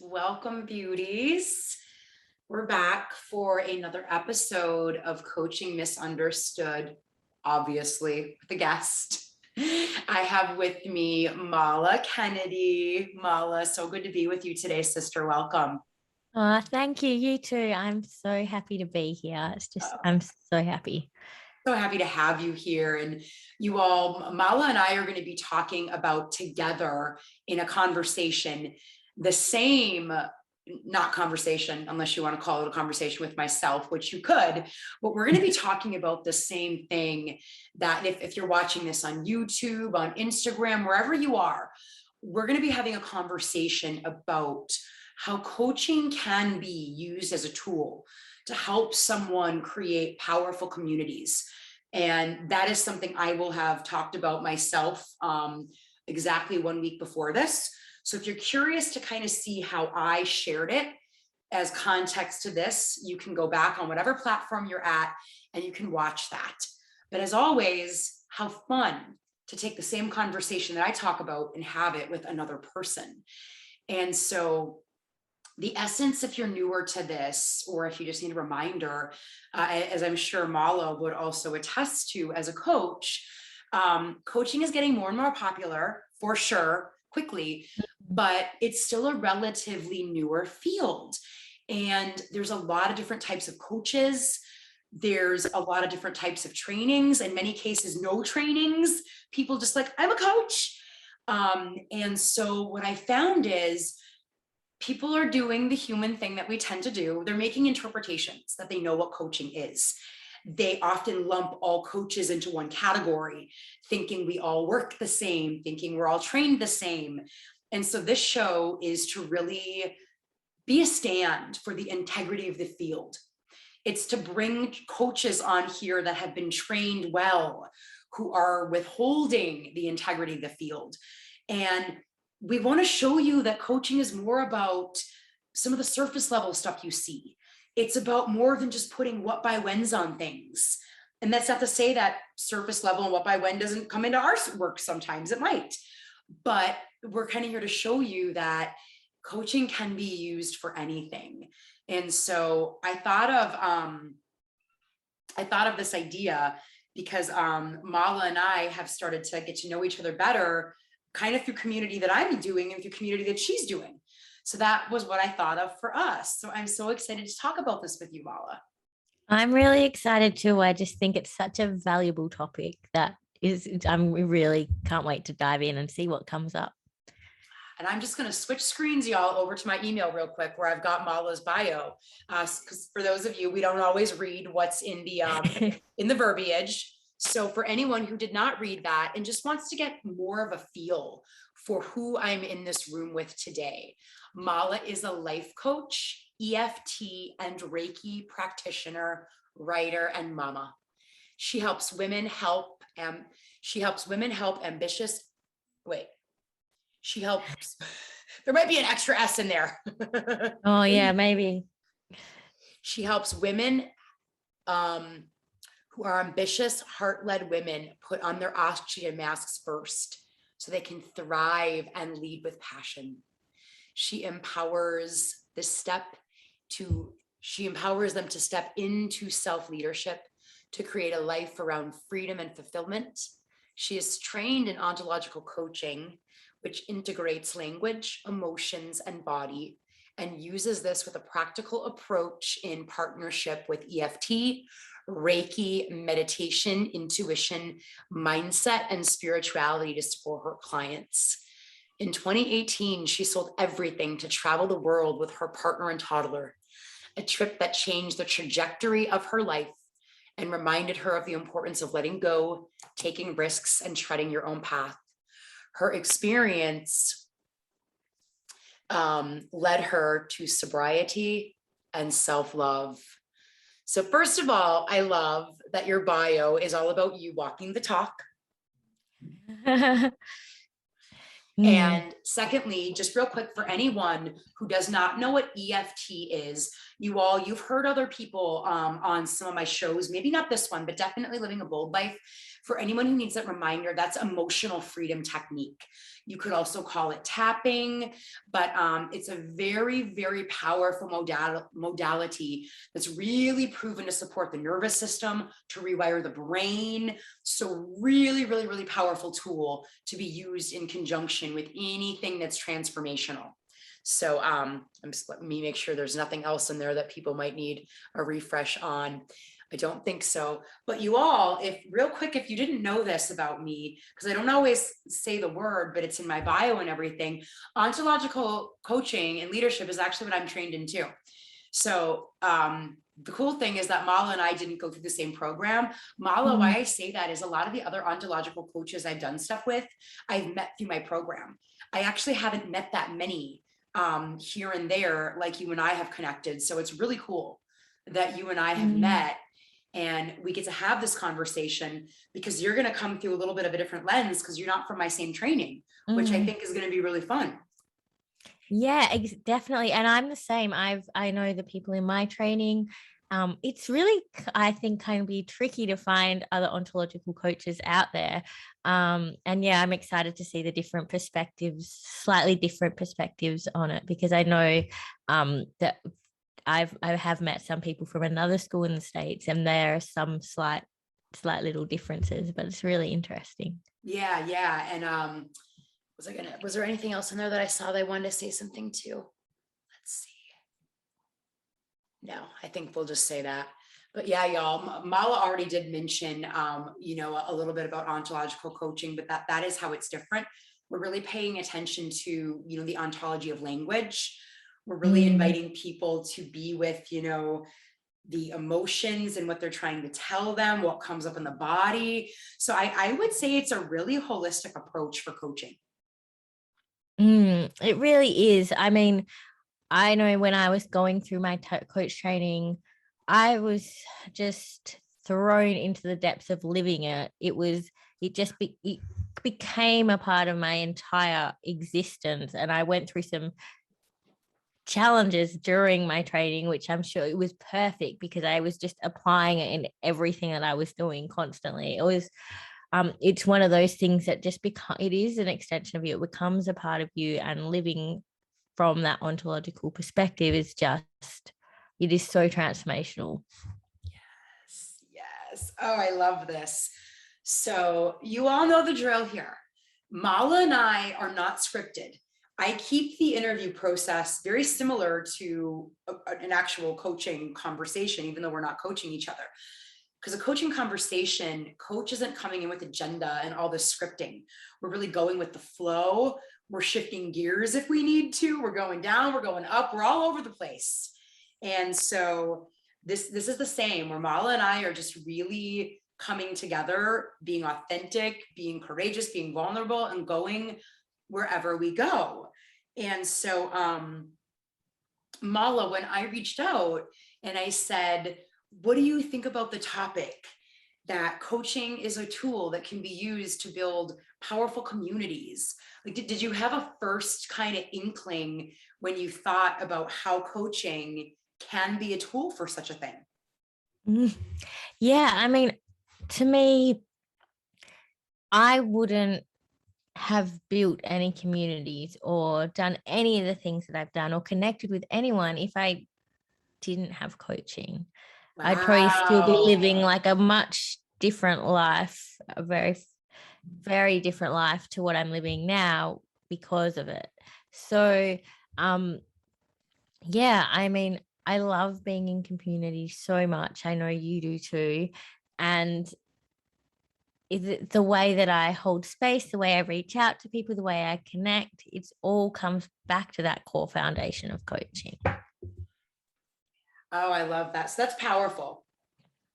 Welcome, beauties. We're back for another episode of Coaching Misunderstood, obviously, with a guest. I have with me Mala Kennedy. Mala, so good to be with you today, sister. Welcome. Thank you. You too. I'm so happy to be here. I'm so happy. So happy to have you here. And you all, Mala and I are going to be talking about together in a conversation, the same, not conversation, unless you want to call it a conversation with myself, which you could, but we're going to be talking about the same thing that if you're watching this on YouTube, on Instagram, wherever you are, we're going to be having a conversation about how coaching can be used as a tool to help someone create powerful communities. And that is something I will have talked about myself exactly 1 week before this. So if you're curious to kind of see how I shared it as context to this, you can go back on whatever platform you're at and you can watch that. But as always, how fun to take the same conversation that I talk about and have it with another person. And so the essence, if you're newer to this, or if you just need a reminder, as I'm sure Mala would also attest to as a coach, coaching is getting more and more popular for sure, quickly, but it's still a relatively newer field. And there's a lot of different types of coaches. There's a lot of different types of trainings, in many cases, no trainings. People just like, I'm a coach. And so what I found is, people are doing the human thing that we tend to do. They're making interpretations that they know what coaching is. They often lump all coaches into one category, thinking we all work the same, thinking we're all trained the same. And so this show is to really be a stand for the integrity of the field. It's to bring coaches on here that have been trained well, who are withholding the integrity of the field. And we want to show you that coaching is more about some of the surface level stuff you see. It's about more than just putting what by whens on things. And that's not to say that surface level and what by when doesn't come into our work. Sometimes it might, but we're kind of here to show you that coaching can be used for anything. And so I thought of this idea because Mala and I have started to get to know each other better, kind of through community that I'm doing and through community that she's doing. So that was what I thought of for us. So I'm so excited to talk about this with you, Mala. I'm really excited too. I just think it's such a valuable topic we really can't wait to dive in and see what comes up. And I'm just going to switch screens, y'all, over to my email real quick, where I've got Mala's bio. Because for those of you, we don't always read what's in the in the verbiage. So for anyone who did not read that and just wants to get more of a feel for who I'm in this room with today, Mala is a life coach, EFT, and Reiki practitioner, writer, and mama. She helps women help ambitious. Wait, she helps. There might be an extra S in there. Oh yeah, maybe. She helps women who are ambitious, heart-led women put on their oxygen masks first so they can thrive and lead with passion. She empowers them to step into self-leadership to create a life around freedom and fulfillment. She is trained in ontological coaching, which integrates language, emotions, and body, and uses this with a practical approach in partnership with EFT, Reiki, meditation, intuition, mindset, and spirituality to support her clients. In 2018, she sold everything to travel the world with her partner and toddler, a trip that changed the trajectory of her life and reminded her of the importance of letting go, taking risks, and treading your own path. Her experience led her to sobriety and self-love. So first of all, I love that your bio is all about you walking the talk. Mm, And secondly, just real quick, for anyone who does not know what EFT is, you've heard other people on some of my shows, maybe not this one, but definitely Living a Bold Life. For anyone who needs that reminder, that's emotional freedom technique. You could also call it tapping, but it's a very, very powerful modality that's really proven to support the nervous system, to rewire the brain. So really, really, really powerful tool to be used in conjunction with anything that's transformational. So let me make sure there's nothing else in there that people might need a refresh on. I don't think so. But you all, if real quick, if you didn't know this about me, because I don't always say the word, but it's in my bio and everything, ontological coaching and leadership is actually what I'm trained in too. So the cool thing is that Mala and I didn't go through the same program. Mala, mm, why I say that is a lot of the other ontological coaches I've done stuff with, I've met through my program. I actually haven't met that many here and there like you and I have connected. So it's really cool that you and I have mm, met and we get to have this conversation, because you're going to come through a little bit of a different lens because you're not from my same training, which I mm. think is going to be really fun. Yeah, definitely. And I'm the same. I know the people in my training. It's really, I think, kind of be tricky to find other ontological coaches out there. And yeah, I'm excited to see the different perspectives, slightly different perspectives on it, because I know that I have met some people from another school in the States, and there are some slight little differences, but it's really interesting. Yeah, yeah. And was there anything else in there that I saw that I wanted to say something to? Let's see. No, I think we'll just say that. But yeah, y'all, Mala already did mention, a little bit about ontological coaching, but that is how it's different. We're really paying attention to, the ontology of language. We're really Mm, inviting people to be with, the emotions and what they're trying to tell them, what comes up in the body. So I would say it's a really holistic approach for coaching. it really is. I mean, I know when I was going through my coach training, I was just thrown into the depths of living it. It became a part of my entire existence. And I went through some challenges during my training, which I'm sure it was perfect because I was just applying it in everything that I was doing constantly. It's one of those things that it is an extension of you. It becomes a part of you, and living from that ontological perspective it is so transformational. Yes, yes. Oh, I love this. So you all know the drill here. Mala and I are not scripted. I keep the interview process very similar to an actual coaching conversation, even though we're not coaching each other. Because a coaching conversation, coach isn't coming in with agenda and all this scripting. We're really going with the flow. We're shifting gears if we need to. We're going down, we're going up, we're all over the place. And so this is the same, where Mala and I are just really coming together, being authentic, being courageous, being vulnerable, and going wherever we go. And so Mala, when I reached out and I said, what do you think about the topic that coaching is a tool that can be used to build powerful communities? Like, did you have a first kind of inkling when you thought about how coaching can be a tool for such a thing? Mm. Yeah, I mean, to me, I wouldn't have built any communities or done any of the things that I've done or connected with anyone if I didn't have coaching. I'd probably still be Wow. living like a much different life, a very, very different life to what I'm living now because of it. So, um, yeah, I mean, I love being in community so much. I know you do too. And the way that I hold space, the way I reach out to people, the way I connect, it's all comes back to that core foundation of coaching. Oh, I love that. So that's powerful.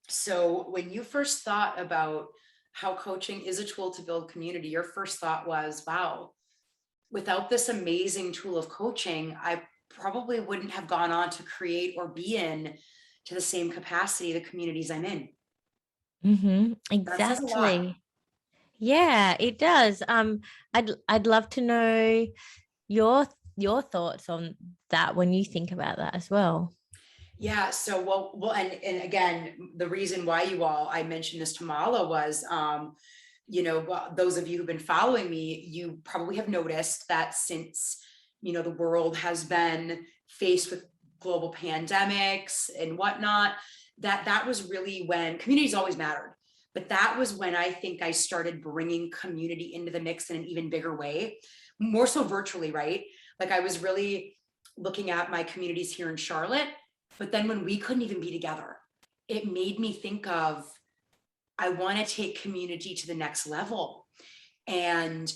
So when you first thought about how coaching is a tool to build community, your first thought was, wow, without this amazing tool of coaching, I probably wouldn't have gone on to create or be in to the same capacity the communities I'm in. That says a lot. Exactly. Yeah, it does. I'd love to know your your thoughts on that when you think about that as well. Yeah. So, and again, the reason why I mentioned this to Mala was, well, those of you who've been following me, you probably have noticed that since, the world has been faced with global pandemics and whatnot, that was really when communities always mattered. But that was when I think I started bringing community into the mix in an even bigger way, more so virtually, right? Like I was really looking at my communities here in Charlotte, but then when we couldn't even be together, it made me think of, I want to take community to the next level. And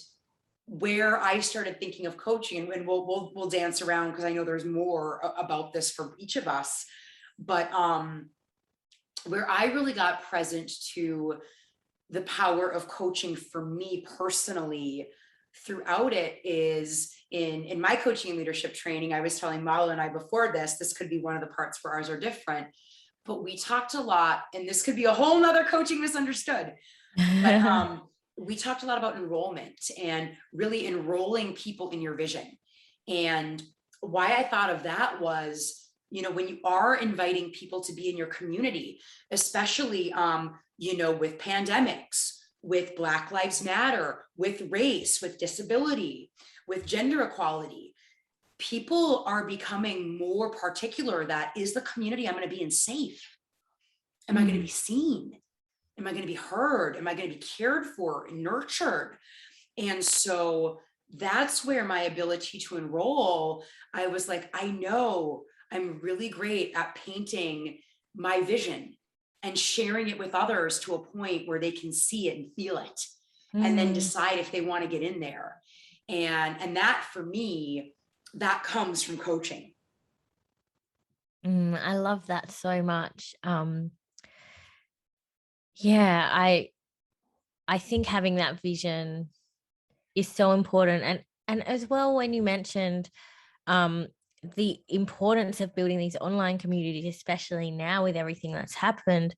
where I started thinking of coaching, and we'll dance around because I know there's more about this for each of us, but where I really got present to the power of coaching for me personally throughout it is in my coaching and leadership training. I was telling Mala and I before this could be one of the parts where ours are different, but we talked a lot, and this could be a whole nother coaching misunderstood, but we talked a lot about enrollment and really enrolling people in your vision. And why I thought of that was, when you are inviting people to be in your community, especially, with pandemics, with Black Lives Matter, with race, with disability, with gender equality, people are becoming more particular that, is the community I'm going to be in safe? Am I going to be seen? Am I going to be heard? Am I going to be cared for and nurtured? And so that's where my ability to enroll, I was like, I know I'm really great at painting my vision and sharing it with others to a point where they can see it and feel it, and then decide if they want to get in there. And that for me, that comes from coaching. I love that so much. Yeah, I think having that vision is so important. And as well, when you mentioned um the importance of building these online communities, especially now with everything that's happened,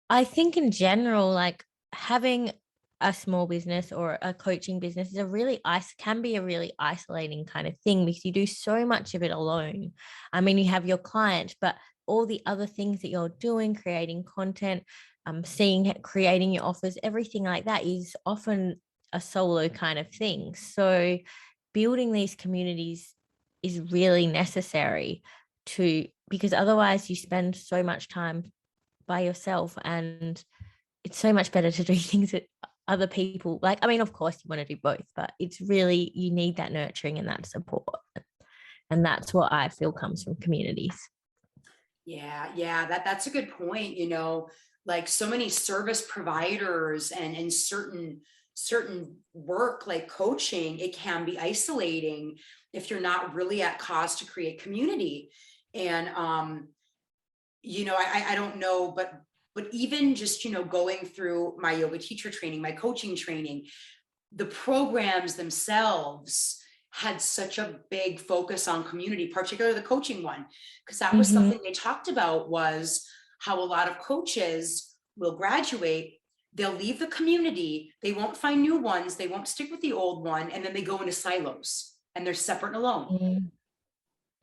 I think in general, like having a small business or a coaching business is a really can be a really isolating kind of thing because you do so much of it alone. I mean, you have your client, but all the other things that you're doing, creating content, creating your offers, everything like that is often a solo kind of thing. So building these communities is really necessary to, because otherwise you spend so much time by yourself, and it's so much better to do things with other people. Like, I mean, of course you want to do both, but it's really, you need that nurturing and that support, and that's what I feel comes from communities. Yeah, that's a good point. Like so many service providers and certain work like coaching, it can be isolating if you're not really at cause to create community. And I don't know, but even just going through my yoga teacher training, my coaching training, the programs themselves had such a big focus on community, particularly the coaching one, because that was Mm-hmm. something they talked about, was how a lot of coaches will graduate, they'll leave the community, they won't find new ones, they won't stick with the old one, and then they go into silos and they're separate and alone.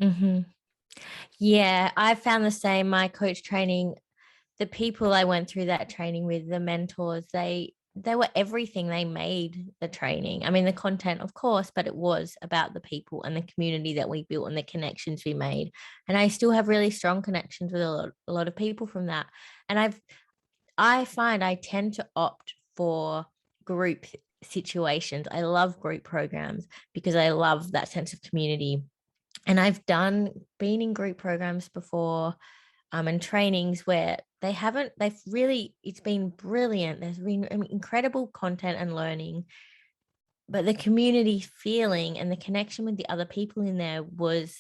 Mm-hmm. Yeah, I found the same. My coach training, the people I went through that training with, the mentors, they were everything. They made the training. I mean, the content, of course, but it was about the people and the community that we built and the connections we made. And I still have really strong connections with a lot of people from that. And I find I tend to opt for group situations. I love group programs because I love that sense of community. And been in group programs before, and trainings where it's been brilliant. There's been incredible content and learning, but the community feeling and the connection with the other people in there was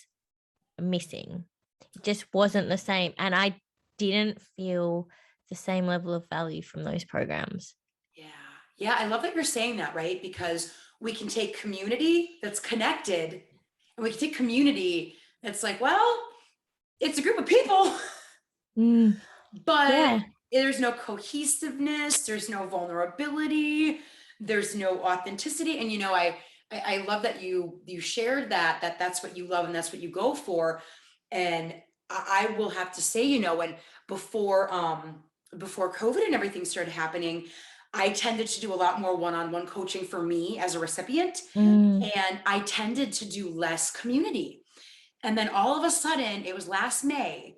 missing. It just wasn't the same. And I didn't feel the same level of value from those programs. Yeah, I love that you're saying that, right? Because we can take community that's connected, and we can take community that's like, well, it's a group of people, Mm, but yeah. there's no cohesiveness, there's no vulnerability, there's no authenticity. And I love that you shared that's what you love and that's what you go for. And I will have to say, when before COVID and everything started happening, I tended to do a lot more one-on-one coaching for me as a recipient, Mm, and I tended to do less community. And then all of a sudden, it was last May,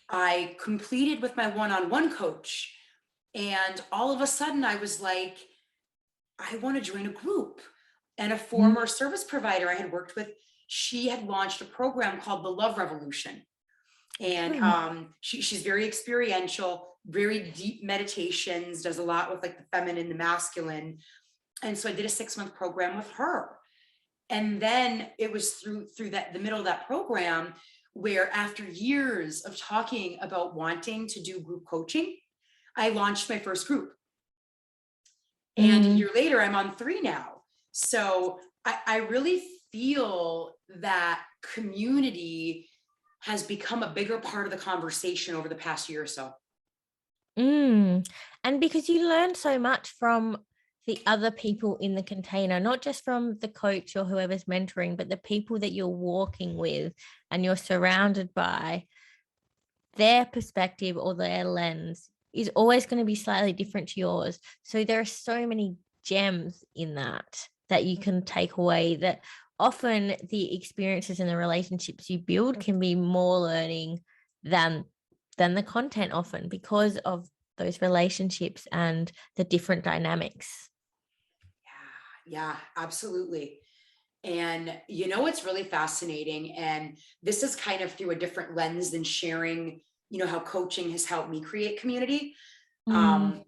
I completed with my one-on-one coach. And all of a sudden, I was like, I want to join a group. And a mm, former service provider I had worked with, she had launched a program called the Love Revolution. And mm, she's very experiential, very deep meditations, does a lot with like the feminine, the masculine. And so I did a 6-month program with her. And then it was through that the middle of that program where, after years of talking about wanting to do group coaching, I launched my first group. And a mm. year later, I'm on 3 now. So I really feel that community has become a bigger part of the conversation over the past year or so. Mm. And because you learn so much from the other people in the container, not just from the coach or whoever's mentoring, but the people that you're walking with and you're surrounded by, their perspective or their lens is always going to be slightly different to yours. So there are so many gems in that you can take away, that often the experiences and the relationships you build can be more learning than the content, often because of those relationships and the different dynamics. Yeah, absolutely. And what's really fascinating, and this is kind of through a different lens than sharing, how coaching has helped me create community. Mm, Um,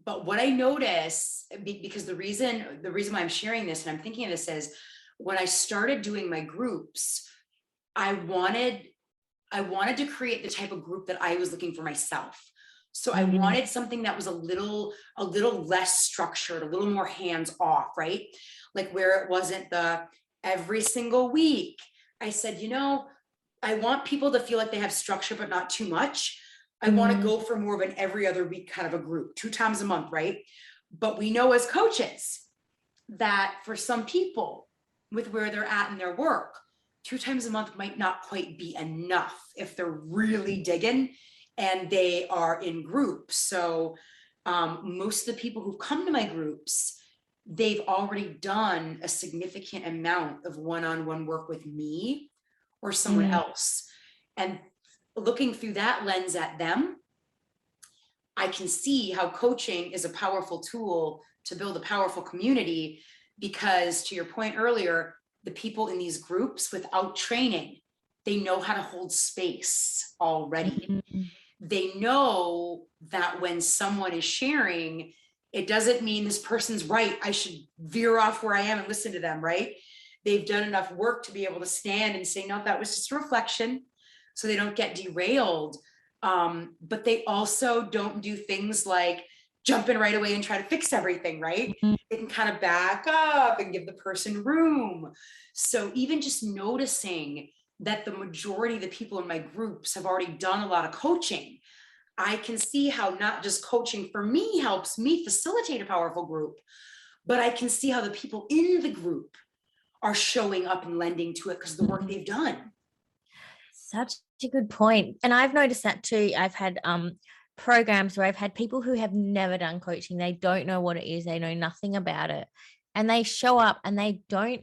but what I notice, because the reason why I'm sharing this and I'm thinking of this is, when I started doing my groups, I wanted I wanted to create the type of group that I was looking for myself. So I mm, wanted something that was a little less structured, a little more hands off, right? Like, where it wasn't the every single week. I said, I want people to feel like they have structure, but not too much. I want to mm, go for more of an every other week kind of a group, 2 times a month, right? But we know as coaches that for some people, with where they're at in their work, 2 times a month might not quite be enough if they're really digging and they are in groups. So most of the people who come to my groups, they've already done a significant amount of one-on-one work with me or someone mm, else. And looking through that lens at them, I can see how coaching is a powerful tool to build a powerful community. Because, to your point earlier, the people in these groups, without training, they know how to hold space already. mm, They know that when someone is sharing, it doesn't mean this person's right, I should veer off where I am and listen to them, right? They've done enough work to be able to stand and say, no, that was just a reflection, so they don't get derailed. But they also don't do things like jump in right away and try to fix everything, right? mm. They can kind of back up and give the person room. So even just noticing that the majority of the people in my groups have already done a lot of coaching, I can see how not just coaching for me helps me facilitate a powerful group, but I can see how the people in the group are showing up and lending to it because of the work Mm. they've done. Such a good point. And I've noticed that too. I've had programs where I've had people who have never done coaching. They don't know what it is. They know nothing about it. And they show up and they don't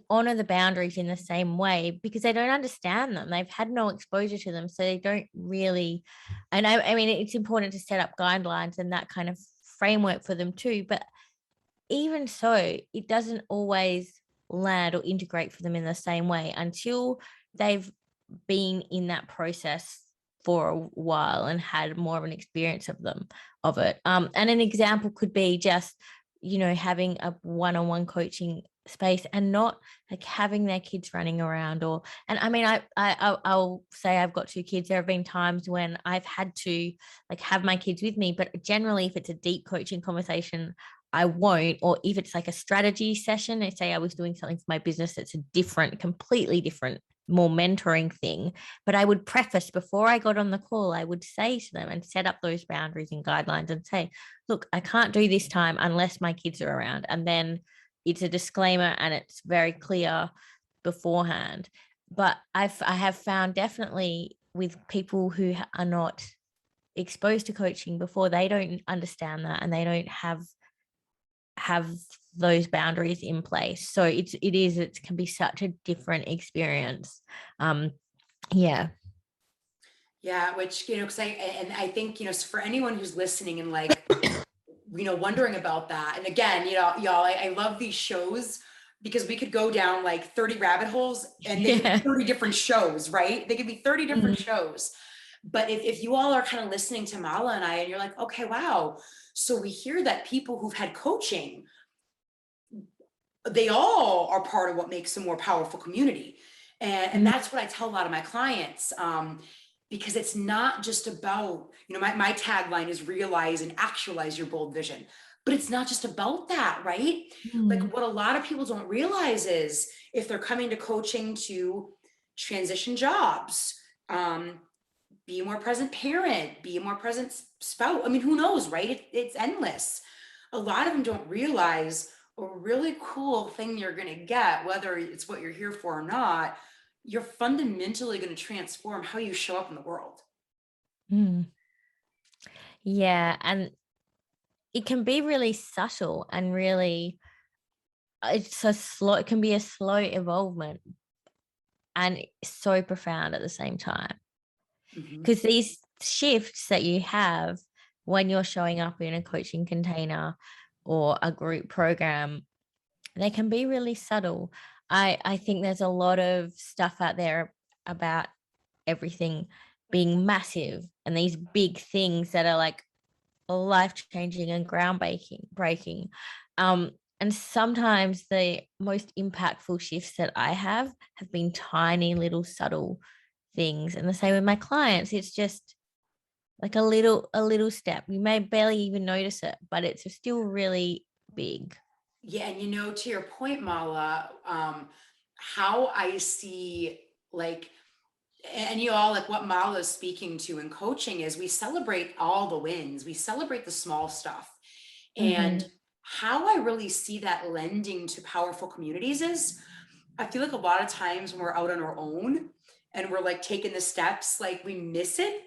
honor the boundaries in the same way because they don't understand them. They've had no exposure to them. So they don't really, and I mean, it's important to set up guidelines and that kind of framework for them too. But even so, it doesn't always land or integrate for them in the same way until they've been in that process for a while and had more of an experience of it. And an example could be just, having a one-on-one coaching space and not like having their kids running around and I mean, I'll say I've got 2 kids. There have been times when I've had to like have my kids with me, but generally if it's a deep coaching conversation, I won't. Or if it's like a strategy session, I say I was doing something for my business that's a different, completely different more mentoring thing. But I would preface before I got on the call, I would say to them and set up those boundaries and guidelines and say, look, I can't do this time unless my kids are around. And then it's a disclaimer and it's very clear beforehand. But I have found definitely with people who are not exposed to coaching before, they don't understand that and they don't have those boundaries in place. So it can be such a different experience. Yeah. Yeah, which, because I think, so for anyone who's listening and like, wondering about that. And again, y'all, I love these shows because we could go down like 30 rabbit holes and they could be 30 different shows, right? They could be 30 different shows. But if you all are kind of listening to Mala and I, and you're like, okay, wow. So we hear that people who've had coaching, they all are part of what makes a more powerful community. And that's what I tell a lot of my clients. Because it's not just about, my tagline is realize and actualize your bold vision, but it's not just about that, right? Like what a lot of people don't realize is if they're coming to coaching to transition jobs, be a more present parent, be a more present spouse. I mean, who knows, right? It's endless. A lot of them don't realize a really cool thing you're going to get, whether it's what you're here for or not, you're fundamentally going to transform how you show up in the world. Yeah. And it can be really subtle and really, it can be a slow evolvement and so profound at the same time. Because these shifts that you have when you're showing up in a coaching container or a group program, they can be really subtle. I think there's a lot of stuff out there about everything being massive and these big things that are like life-changing and breaking. And sometimes the most impactful shifts that I have been tiny little subtle things. And the same with my clients. It's just like a little step. You may barely even notice it, but it's still really big. Yeah, and to your point, Mala, how I see like, and you all like what Mala is speaking to in coaching is we celebrate all the wins, we celebrate the small stuff. And how I really see that lending to powerful communities is I feel like a lot of times when we're out on our own and we're like taking the steps, like we miss it.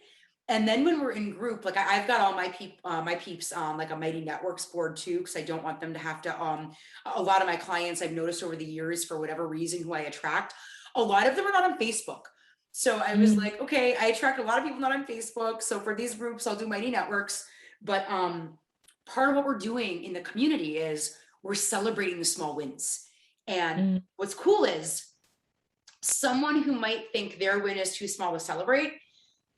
And then when we're in group, like I've got all my peeps on like a Mighty Networks board too, because I don't want them to have to. A lot of my clients I've noticed over the years, for whatever reason, who I attract, a lot of them are not on Facebook. So I was like, okay, I attract a lot of people not on Facebook. So for these groups, I'll do Mighty Networks. But part of what we're doing in the community is we're celebrating the small wins. And what's cool is someone who might think their win is too small to celebrate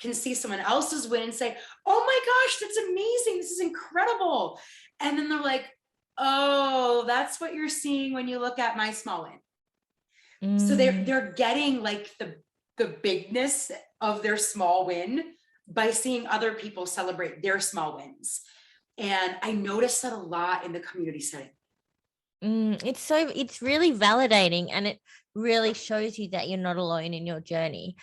can see someone else's win and say, oh my gosh, that's amazing. This is incredible. And then they're like, oh, that's what you're seeing when you look at my small win. So they're getting like the bigness of their small win by seeing other people celebrate their small wins. And I noticed that a lot in the community setting. It's really validating and it really shows you that you're not alone in your journey.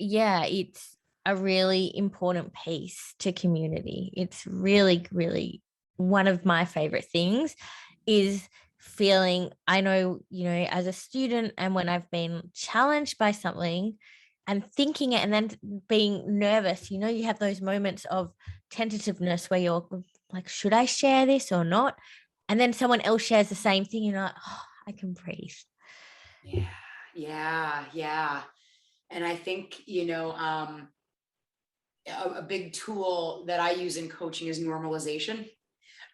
Yeah, it's a really important piece to community. It's really, really one of my favorite things is feeling, I know, as a student and when I've been challenged by something and thinking it and then being nervous, you have those moments of tentativeness where you're like, should I share this or not? And then someone else shares the same thing, and you're like, oh, I can breathe. Yeah. And I think, a big tool that I use in coaching is normalization,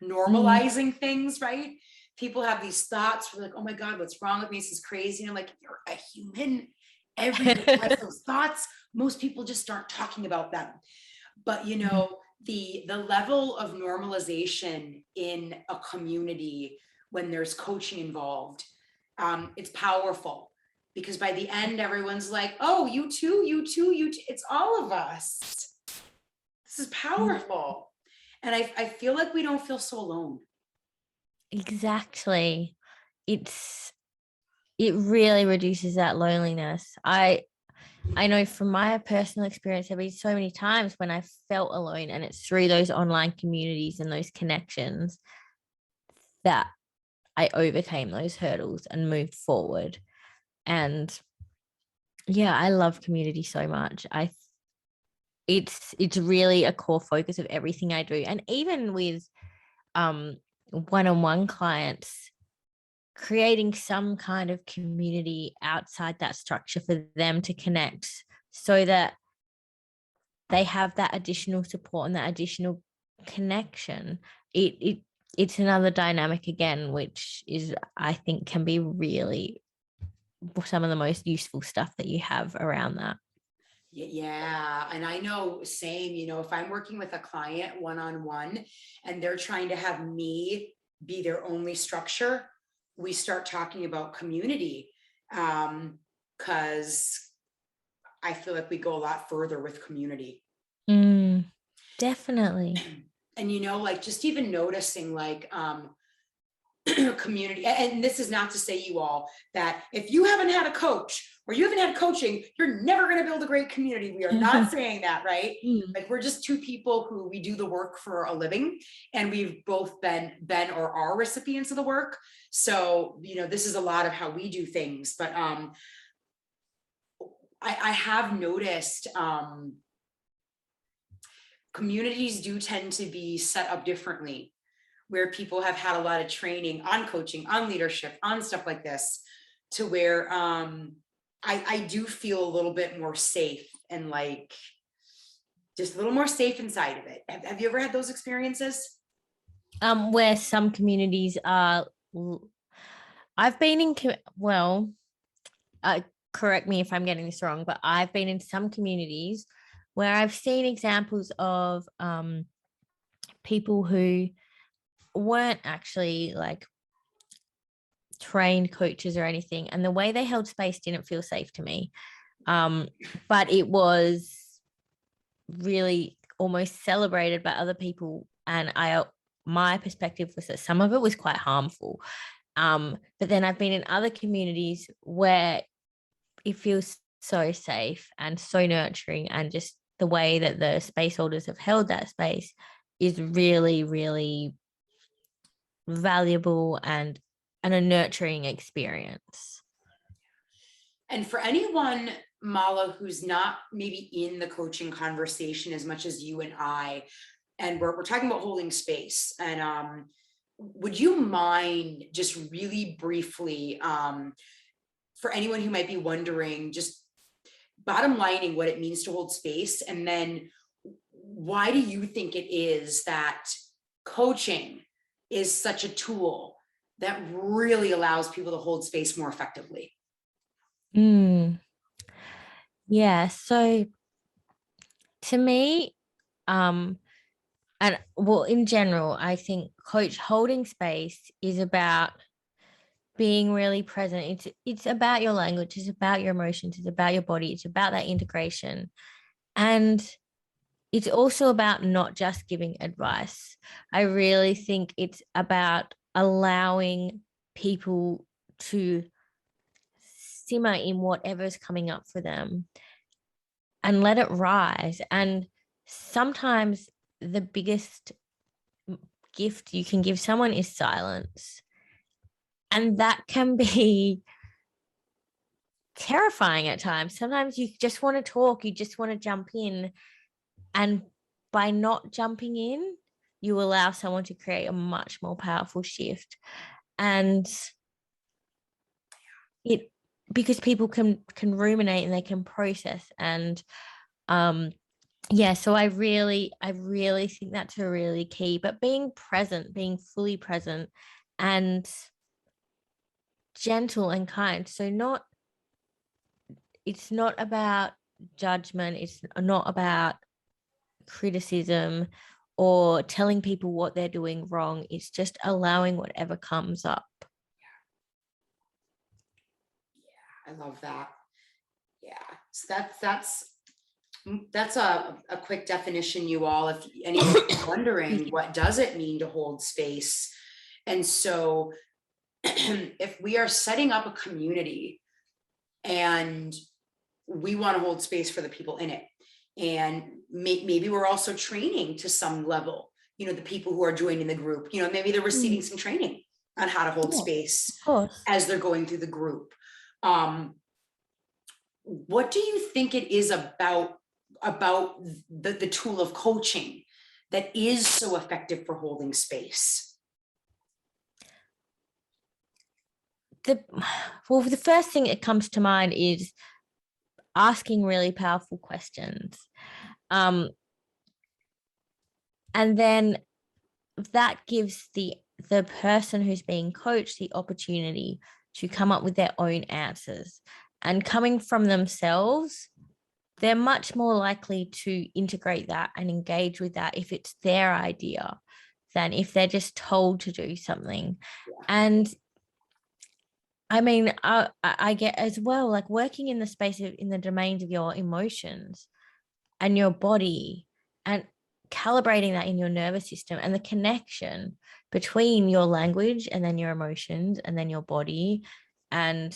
normalizing things, right? People have these thoughts where like, oh my God, what's wrong with me? This is crazy. And I'm like, you're a human. Everybody has those thoughts. Most people just aren't talking about them. But the level of normalization in a community when there's coaching involved, it's powerful. Because by the end, everyone's like, oh, you too. It's all of us. This is powerful. And I feel like we don't feel so alone. Exactly. It's it really reduces that loneliness. I know from my personal experience, there have been so many times when I felt alone, and it's through those online communities and those connections that I overcame those hurdles and moved forward. And yeah, I love community so much. It's really a core focus of everything I do. And even with one-on-one clients, creating some kind of community outside that structure for them to connect so that they have that additional support and that additional connection. It's another dynamic again, which is, I think, can be really some of the most useful stuff that you have around that. Yeah, and I know same, if I'm working with a client one-on-one and they're trying to have me be their only structure, we start talking about community. Because I feel like we go a lot further with community. Definitely. And like just even noticing like community, and this is not to say you all that if you haven't had a coach or you haven't had coaching, you're never going to build a great community. We are not saying that, right? Like we're just two people who we do the work for a living, and we've both been or are recipients of the work. So this is a lot of how we do things. But I have noticed communities do tend to be set up differently, where people have had a lot of training on coaching, on leadership, on stuff like this, to where I do feel a little bit more safe and like just a little more safe inside of it. Have you ever had those experiences? Where some communities are, I've been in, well, correct me if I'm getting this wrong, but I've been in some communities where I've seen examples of people who weren't actually like trained coaches or anything, and the way they held space didn't feel safe to me. But it was really almost celebrated by other people, and my perspective was that some of it was quite harmful. But then I've been in other communities where it feels so safe and so nurturing, and just the way that the space holders have held that space is really, really valuable and a nurturing experience. And for anyone, Mala, who's not maybe in the coaching conversation as much as you and I, and we're talking about holding space, and would you mind just really briefly, for anyone who might be wondering, just bottom lining what it means to hold space, and then why do you think it is that coaching is such a tool that really allows people to hold space more effectively? Yeah, so to me, and well, in general, I think coach holding space is about being really present. It's about your language, it's about your emotions, it's about your body, it's about that integration. And it's also about not just giving advice. I really think it's about allowing people to simmer in whatever's coming up for them and let it rise. And sometimes the biggest gift you can give someone is silence. And that can be terrifying at times. Sometimes you just want to talk, you just want to jump in. And by not jumping in, you allow someone to create a much more powerful shift. And it, because people can ruminate and they can process. And yeah, so I really think that's a really key. But being present, being fully present and gentle and kind. So it's not about judgment, it's not about criticism or telling people what they're doing wrong. It's just allowing whatever comes up. Yeah, I love that. Yeah, so that's a quick definition, you all, if anyone's wondering what does it mean to hold space. And so if we are setting up a community and we want to hold space for the people in it, and maybe we're also training to some level, the people who are joining the group, maybe they're receiving some training on how to hold space Of course. as they're going through the group. What do you think it is about the tool of coaching that is so effective for holding space? The first thing that comes to mind is asking really powerful questions. And then that gives the person who's being coached the opportunity to come up with their own answers. And coming from themselves, they're much more likely to integrate that and engage with that if it's their idea than if they're just told to do something. Yeah. And I mean, I get as well, like working in the space of, in the domains of your emotions and your body, and calibrating that in your nervous system, and the connection between your language and then your emotions and then your body. And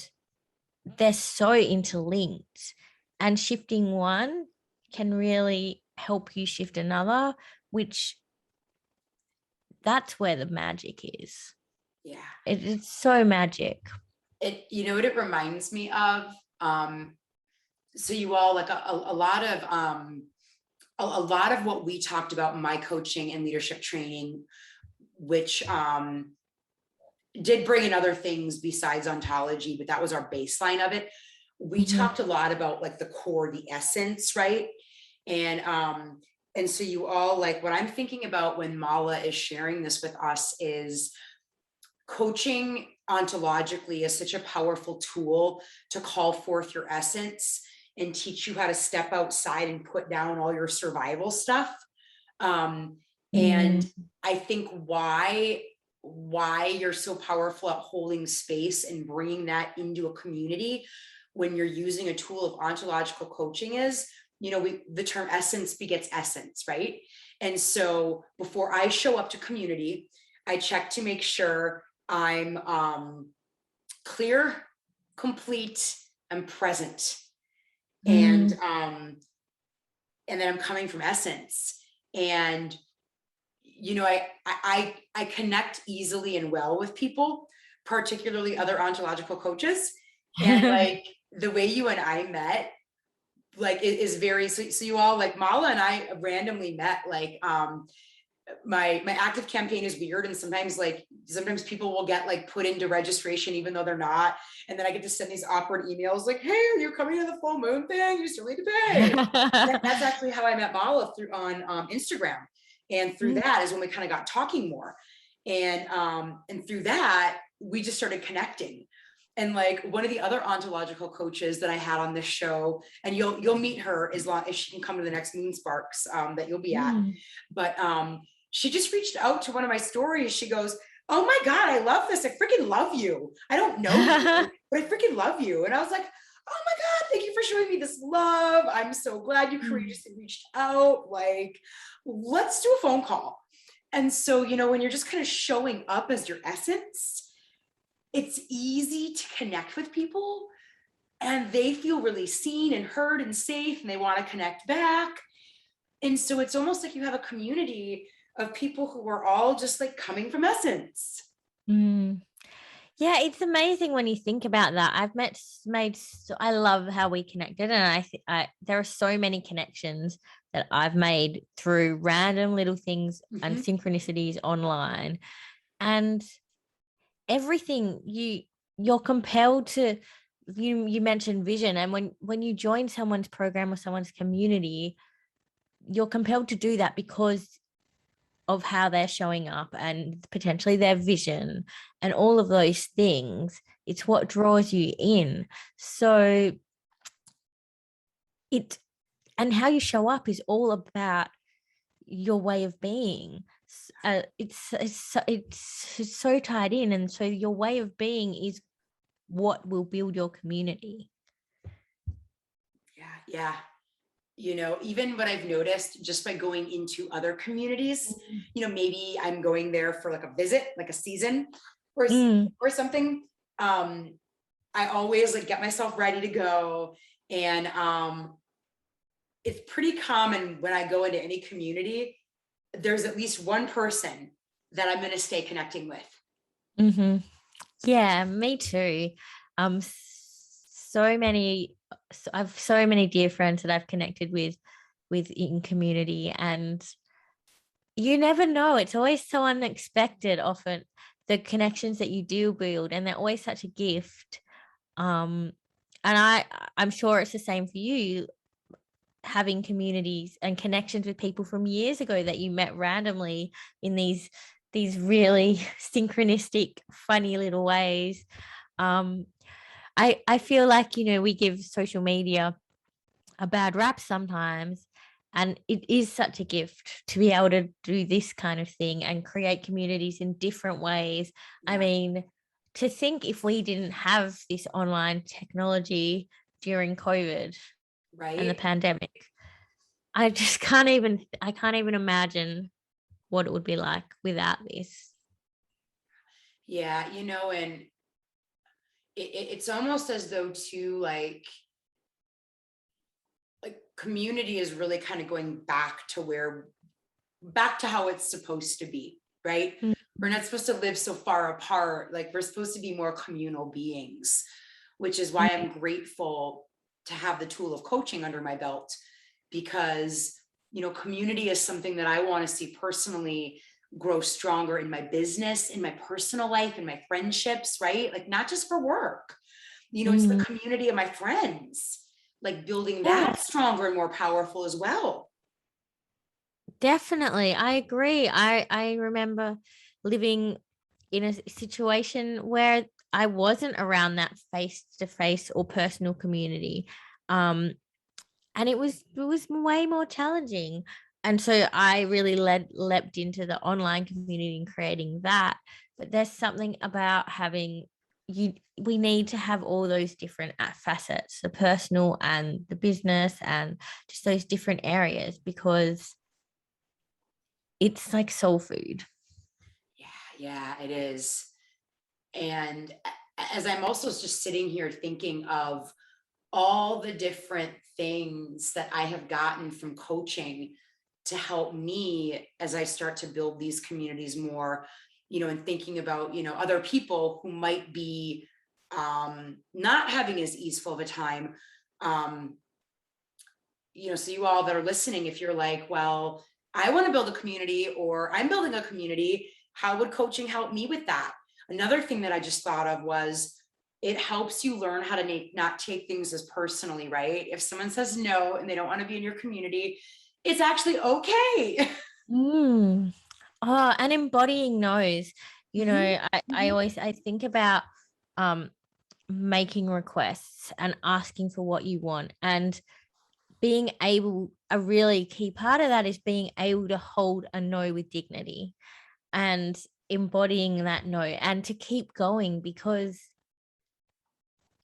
they're so interlinked, and shifting one can really help you shift another, which that's where the magic is. Yeah. It's so magic. What it reminds me of? So you all, like a lot of what we talked about in my coaching and leadership training, which did bring in other things besides ontology, but that was our baseline of it. We talked a lot about like the core, the essence, right? And so you all, like, what I'm thinking about when Mala is sharing this with us is coaching ontologically is such a powerful tool to call forth your essence and teach you how to step outside and put down all your survival stuff. And I think why you're so powerful at holding space and bringing that into a community when you're using a tool of ontological coaching is, the term essence begets essence, right? And so before I show up to community, I check to make sure I'm clear, complete, and present. And then I'm coming from essence. And I connect easily and well with people, particularly other ontological coaches. And like the way you and I met, like, is very, so you all, like, Mala and I randomly met, like, my active campaign is weird, and sometimes people will get like put into registration even though they're not, and then I get to send these awkward emails like, hey, are you coming to the full moon thing? You still need to pay. That's actually how I met Mala, through on Instagram, and through that is when we kind of got talking more, and through that we just started connecting. And like one of the other ontological coaches that I had on this show, and you'll meet her as long as she can come to the next Moon Sparks that you'll be at, but she just reached out to one of my stories. She goes, oh my God, I love this. I freaking love you. I don't know you, but I freaking love you. And I was like, oh my God, thank you for showing me this love. I'm so glad you courageously reached out. Like, let's do a phone call. And so, when you're just kind of showing up as your essence, it's easy to connect with people, and they feel really seen and heard and safe, and they want to connect back. And so it's almost like you have a community of people who are all just like coming from essence. Yeah, it's amazing when you think about that. I love how we connected, and there are so many connections that I've made through random little things and synchronicities online, and everything you're compelled to. You mentioned vision, and when you join someone's program or someone's community, you're compelled to do that because of how they're showing up and potentially their vision and all of those things. It's what draws you in. So and how you show up is all about your way of being. It's so tied in, and so your way of being is what will build your community. Yeah. Even what I've noticed just by going into other communities, maybe I'm going there for like a visit, like a season, Mm. or something. I always like get myself ready to go. And it's pretty common when I go into any community, there's at least one person that I'm going to stay connecting with. Mm-hmm. Yeah, me too. So many, I've so many dear friends that I've connected with in community, and you never know. It's always so unexpected, often the connections that you do build, and they're always such a gift. Um, and I'm sure it's the same for you, having communities and connections with people from years ago that you met randomly in these really synchronistic, funny little ways. Um, I feel like, we give social media a bad rap sometimes, and it is such a gift to be able to do this kind of thing and create communities in different ways. I Yeah. mean, to think if we didn't have this online technology during COVID and the Right. pandemic, I can't even imagine what it would be like without this. Yeah. And it's almost as though too, like community is really kind of going back to how it's supposed to be, right? Mm. We're not supposed to live so far apart. Like we're supposed to be more communal beings, which is why I'm grateful to have the tool of coaching under my belt, because community is something that I want to see personally grow stronger in my business, in my personal life, in my friendships, right? Like not just for work. It's the Mm. community of my friends, like building Yeah, that stronger and more powerful as well. definitely. I agree. I remember living in a situation where I wasn't around that face to face or personal community. Um, and it was way more challenging. And so I really leapt into the online community and creating that. But there's something about having you we need to have all those different facets, the personal and the business, and just those different areas, because it's like soul food. Yeah, yeah, it is. And as I'm also just sitting here thinking of all the different things that I have gotten from coaching to help me as I start to build these communities more, and thinking about, other people who might be not having as easeful of a time. Um, so you all that are listening, if you're like, well, I want to build a community or I'm building a community, how would coaching help me with that? Another thing that I just thought of was it helps you learn how to not take things as personally, right? If someone says no and they don't want to be in your community, it's actually okay. Mm. Oh, and embodying those, Mhm, I mhm. always I think about um making requests and asking for what you want, and being able, a really key part of that is being able to hold a no with dignity and embodying that no, and to keep going, because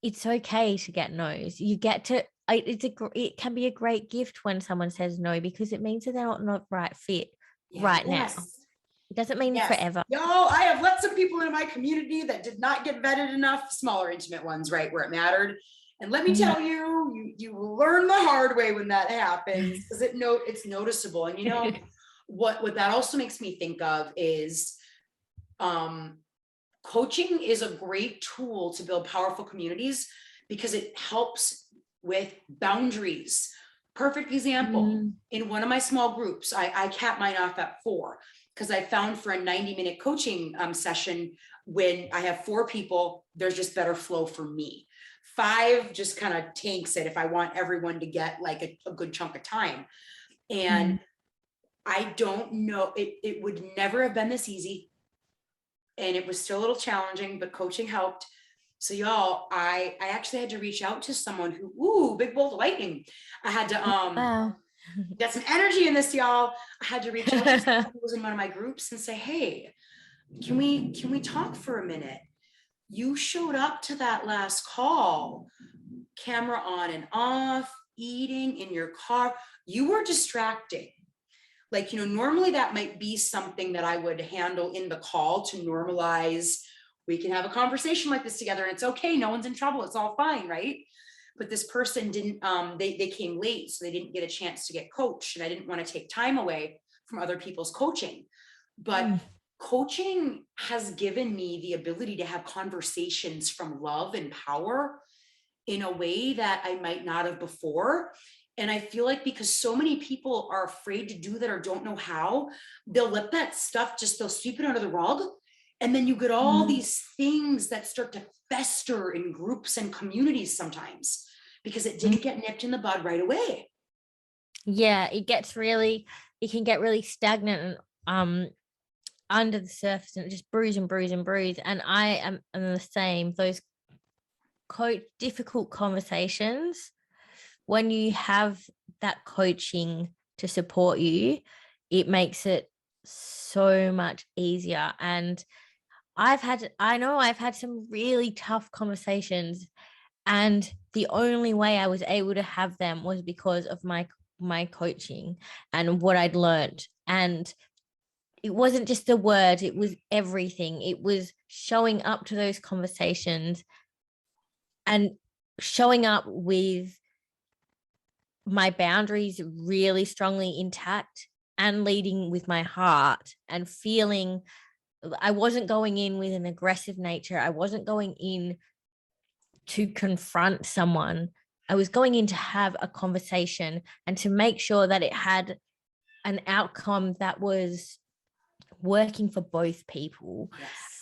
it's okay to get no's. You get to it can be a great gift when someone says no, because it means that they're not right fit right now. Yes. It doesn't mean Yes. forever. Yo, I have let some people in my community that did not get vetted enough, smaller, intimate ones, right, where it mattered. And let me Mm. tell you, you learn the hard way when that happens, because it's noticeable. And what that also makes me think of is um coaching is a great tool to build powerful communities because it helps with boundaries. Perfect example. Mm. In one of my small groups, I cap mine off at 4 because I found for a 90-minute coaching session, when I have 4 people, there's just better flow for me. 5 just kind of tanks it if I want everyone to get like a good chunk of time. And Mm. I don't know, it would never have been this easy, and it was still a little challenging, but coaching helped. So y'all, I actually had to reach out to someone who, big bolt of lightning. I had to Wow. get some energy in this, y'all. I had to reach out to someone who was in one of my groups and say, hey, can we talk for a minute? You showed up to that last call, camera on and off, eating in your car. You were distracting. Like, normally that might be something that I would handle in the call to normalize we can have a conversation like this together, and it's okay, no one's in trouble, it's all fine, right? But this person didn't, they came late, so they didn't get a chance to get coached, and I didn't want to take time away from other people's coaching. But coaching has given me the ability to have conversations from love and power in a way that I might not have before. And I feel like because so many people are afraid to do that or don't know how, they'll let that stuff they'll sweep it under the rug. And then you get all these things that start to fester in groups and communities sometimes because it didn't get nipped in the bud right away. Yeah, it can get really stagnant and under the surface, and it just bruise and bruise and bruise. And I am the same. Those difficult conversations, when you have that coaching to support you, it makes it so much easier. And I know I've had some really tough conversations, and the only way I was able to have them was because of my coaching and what I'd learned. And it wasn't just the word, it was everything. It was showing up to those conversations and showing up with my boundaries really strongly intact and leading with my heart and feeling I wasn't going in with an aggressive nature. I wasn't going in to confront someone. I was going in to have a conversation and to make sure that it had an outcome that was working for both people.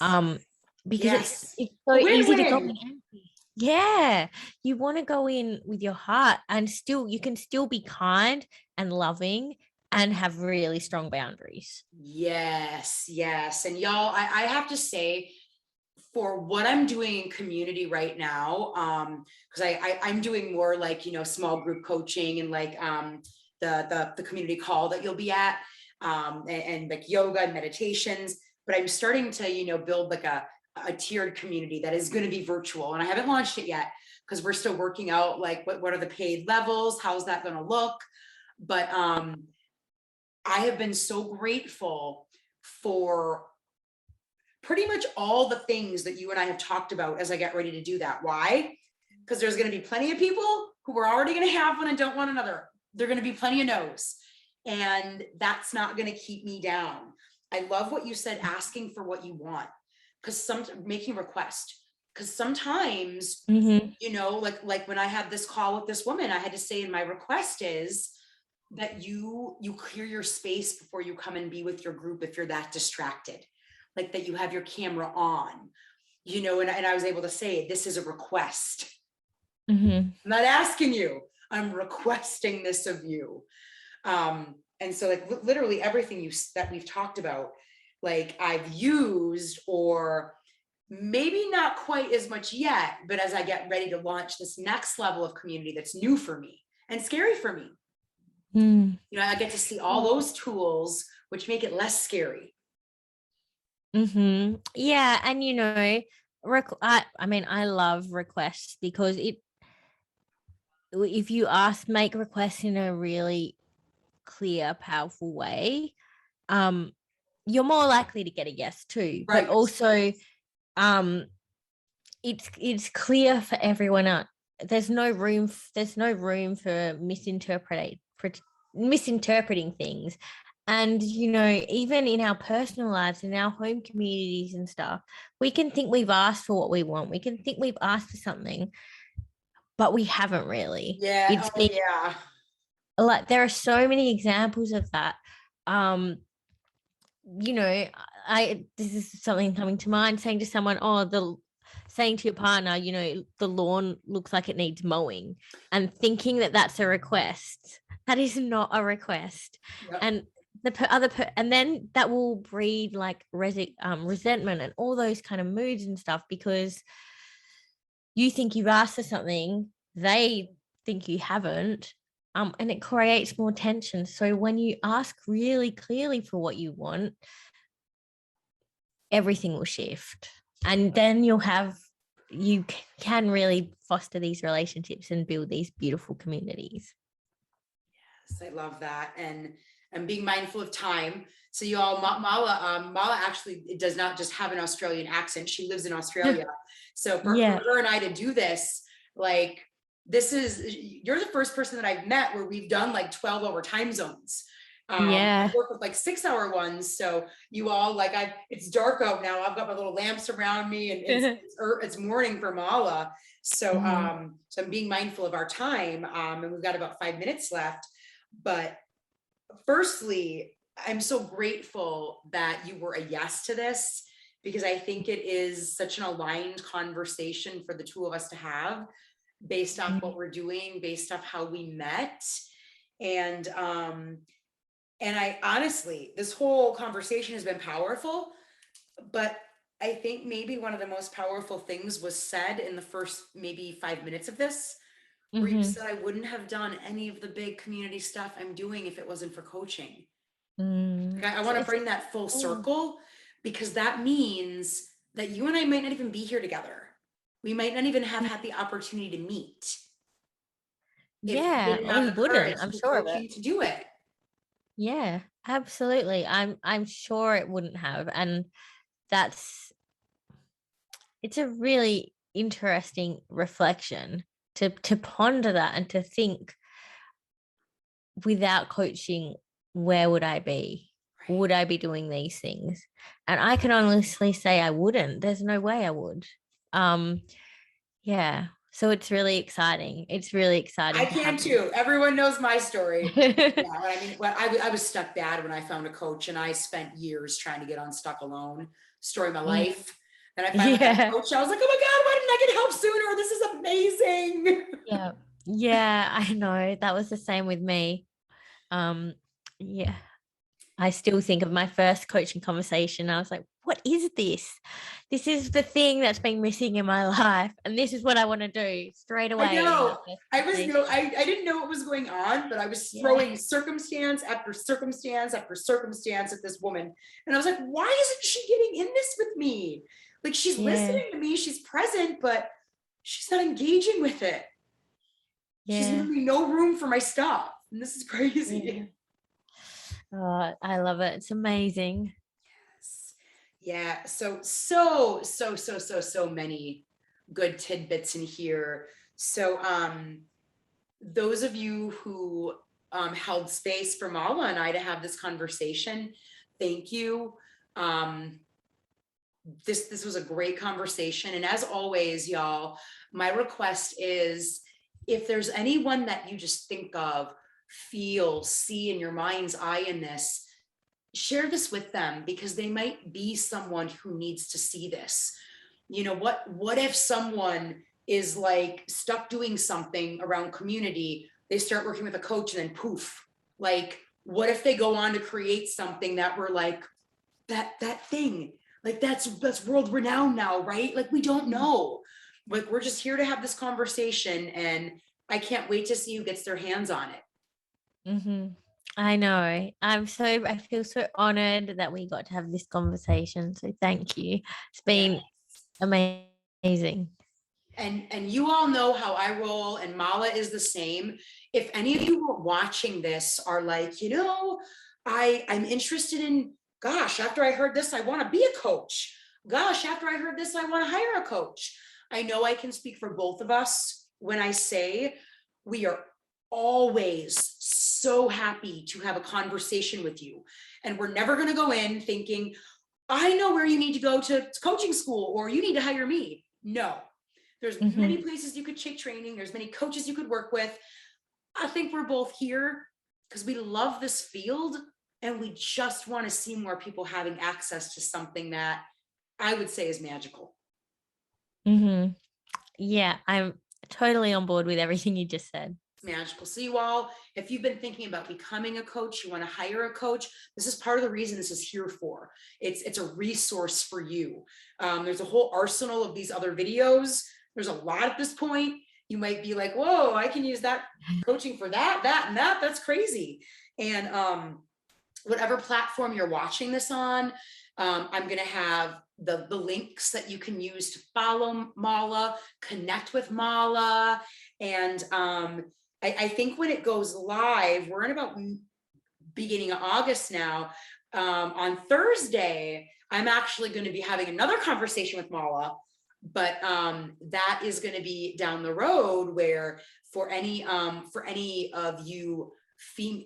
Yes. Because it's so easy to go in empty. Yeah, you want to go in with your heart, and still you can still be kind and loving and have really strong boundaries. Yes. And y'all, I have to say, for what I'm doing in community right now, because I'm doing more like, small group coaching and like the community call that you'll be at, and like yoga and meditations. But I'm starting to, build like a tiered community that is going to be virtual. And I haven't launched it yet because we're still working out like what are the paid levels? How's that going to look? But I have been so grateful for pretty much all the things that you and I have talked about as I get ready to do that. Why? Because there's going to be plenty of people who are already going to have one and don't want another. There are going to be plenty of no's. And that's not going to keep me down. I love what you said, asking for what you want, because making a request. Because sometimes, like when I had this call with this woman, I had to say, and my request is that you clear your space before you come and be with your group if you're that distracted, like that you have your camera on, and I was able to say, this is a request. I'm not asking you, I'm requesting this of you. And so like literally everything that we've talked about, like I've used, or maybe not quite as much yet, but as I get ready to launch this next level of community that's new for me and scary for me, I get to see all those tools, which make it less scary. Yeah. And I love requests because if you make requests in a really clear, powerful way, you're more likely to get a yes too. Right. But also, it's clear for everyone else. There's no room for misinterpreting things. And even in our personal lives, in our home communities and stuff, we can think we've asked for what we want. We can think we've asked for something, but we haven't really. Yeah. Like there are so many examples of that. This is something coming to mind, saying to someone, saying to your partner, the lawn looks like it needs mowing, and thinking that that's a request. That is not a request. Yep. And and then that will breed like resentment and all those kind of moods and stuff, because you think you've asked for something, they think you haven't. And it creates more tension. So when you ask really clearly for what you want, everything will shift. And then you can really foster these relationships and build these beautiful communities. Yes, I love that. And I'm being mindful of time. So you all, Mala actually does not just have an Australian accent. She lives in Australia. So for Yeah. her and I to do this, like, you're the first person that I've met where we've done like 12-hour time zones. I Yeah. work with like 6-hour ones. So you all, like, it's dark out now. I've got my little lamps around me, and it's morning for Mala. So, so I'm being mindful of our time. And we've got about 5 minutes left. But firstly, I'm so grateful that you were a yes to this, because I think it is such an aligned conversation for the two of us to have, based off what we're doing, based off how we met. And I honestly, this whole conversation has been powerful, but I think maybe one of the most powerful things was said in the first maybe 5 minutes of this, where you said, I wouldn't have done any of the big community stuff I'm doing if it wasn't for coaching. I want to bring that full circle, because that means that you and I might not even be here together. We might not even have had the opportunity to meet if you Yeah, didn't or have we the courage wouldn't, I'm through sure of it. coaching to do it. Yeah, absolutely. I'm sure it wouldn't have. And it's a really interesting reflection to ponder that, and to think, without coaching, where would I be? Right. Would I be doing these things? And I can honestly say I wouldn't. There's no way I would. Yeah. So it's really exciting. It's really exciting. I can too. Everyone knows my story. Yeah, I mean, I was stuck bad when I found a coach, and I spent years trying to get unstuck alone. Story of my life. Then I finally got a Yeah. coach. I was like, oh my God, why didn't I get help sooner? This is amazing. Yeah. Yeah, I know. That was the same with me. Yeah. I still think of my first coaching conversation. I was like, what is this? This is the thing that's been missing in my life. And this is what I want to do straight I away. know. I didn't know what was going on, but I was throwing circumstance after circumstance after circumstance at this woman. And I was like, why isn't she getting in this with me? Like, she's listening to me, she's present, but she's not engaging with it. She's giving me no room for my stuff. And this is crazy. Oh, I love it. It's amazing. Yes. Yeah. So many good tidbits in here. So those of you who held space for Mala and I to have this conversation, thank you. This was a great conversation. And as always, y'all, my request is, if there's anyone that you just think of, feel, see in your mind's eye in this, share this with them, because they might be someone who needs to see this. You know, what if someone is like stuck doing something around community, they start working with a coach, and then poof, like, what if they go on to create something that we're like, that thing, like that's world renowned now, right? Like, we don't know. Like, we're just here to have this conversation, and I can't wait to see who gets their hands on it. I know. I feel so honored that we got to have this conversation. So thank you. It's been amazing. And you all know how I roll, and Mala is the same. If any of you who are watching this are like, you know, I'm interested in, gosh, after I heard this, I want to be a coach. Gosh, after I heard this, I want to hire a coach. I know I can speak for both of us when I say we are always so happy to have a conversation with you. And we're never going to go in thinking, I know where you need to go to coaching school, or you need to hire me. No. There's many places you could take training. There's many coaches you could work with. I think we're both here because we love this field, and we just want to see more people having access to something that I would say is magical. Yeah, I'm totally on board with everything you just said. It's magical. So you all, if you've been thinking about becoming a coach, you want to hire a coach, this is part of the reason this is here for. It's a resource for you. There's a whole arsenal of these other videos. There's a lot at this point. You might be like, whoa, I can use that coaching for that, and that. That's crazy. And whatever platform you're watching this on, I'm going to have the links that you can use to follow Mala, connect with Mala. And I think when it goes live, we're in about beginning of August now. On Thursday, I'm actually going to be having another conversation with Mala, but that is going to be down the road, where for any of you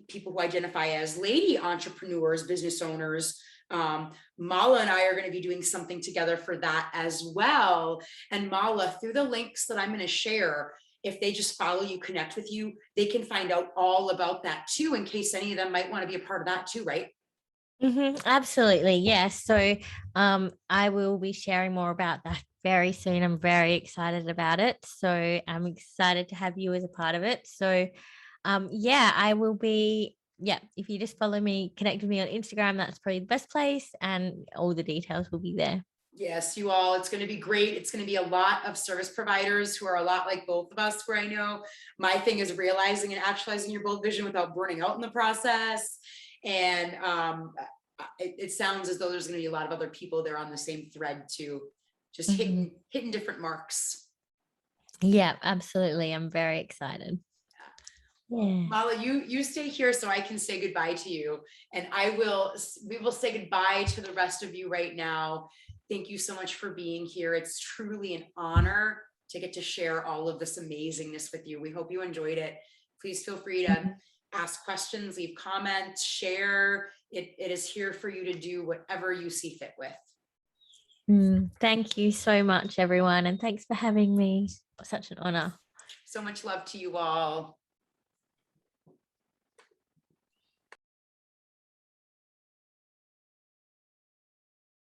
people who identify as lady entrepreneurs, business owners, Mala and I are going to be doing something together for that as well. And Mala, through the links that I'm going to share, if they just follow you, connect with you, they can find out all about that too, in case any of them might want to be a part of that too, right? Absolutely. Yes. So I will be sharing more about that very soon. I'm very excited about it. So I'm excited to have you as a part of it. So yeah, I will be, yeah, if you just follow me, connect with me on Instagram, that's probably the best place, and all the details will be there. Yes, you all, it's going to be great. It's going to be a lot of service providers who are a lot like both of us, where I know my thing is realizing and actualizing your bold vision without burning out in the process. And it sounds as though there's going to be a lot of other people there on the same thread too, just hitting different marks. Yeah, absolutely. I'm very excited. Yeah. Mala, you stay here so I can say goodbye to you, and we will say goodbye to the rest of you right now. Thank you so much for being here. It's truly an honor to get to share all of this amazingness with you. We hope you enjoyed it. Please feel free to ask questions, leave comments, share. It is here for you to do whatever you see fit with. Thank you so much, everyone. And thanks for having me. Such an honor. So much love to you all.